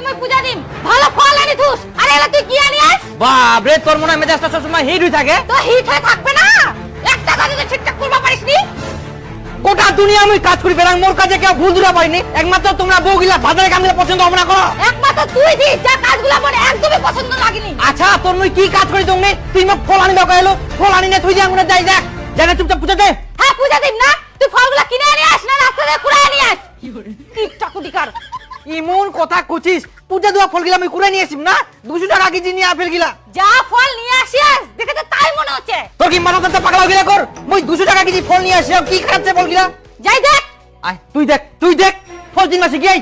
মই পূজা দিম ভালো ফল আনি থুস আরে এলা তুই কি আনিস বাপ রে তোর মনে মেজাজটা সবসময় হিট হয়ে থাকে তো হিট হয়ে থাকবে না একটা কাজে তো ঠিকঠাক করবা পারিসনি গোটা দুনিয়া আমি কাজ করি বেরাং মোর কাজে কেউ ভুল ধরা পারিনি একমাত্র তোমরা বউগিলা বাজারে কামগুলো পছন্দ হবে না করো একমাত্র তুই দিস যা কাজগুলো আমার একদমই পছন্দ লাগেনি আচ্ছা তোর মই কি কাজ করি তুমি তুই মোক ফল আনি দাও কইলো ফল আনি না তুই যে আঙ্গুনে যাই দেখ জানা চুপচাপ পূজা দে হ্যাঁ পূজা দিম না তুই ফলগুলো কিনে আনি আস না রাস্তা থেকে কুড়াই আনি আস ঠিকঠাক অধিকার ইমন কথা কইছিস পূজা দেওয়া ফল গিলা আমি কুড়াই নিয়ে আসিম না 200 টাকা কেজি নিয়ে আপেল গিলা যা ফল নিয়ে আসিস দেখে তো তাই মনে হচ্ছে তোর কি মাথাতে পাগলা গিলা কর মই 200 টাকা কেজি ফল নিয়ে আসি কি খাচ্ছে ফল গিলা যাই দেখ আয় তুই দেখ ফল দিন মাসে গিয়ে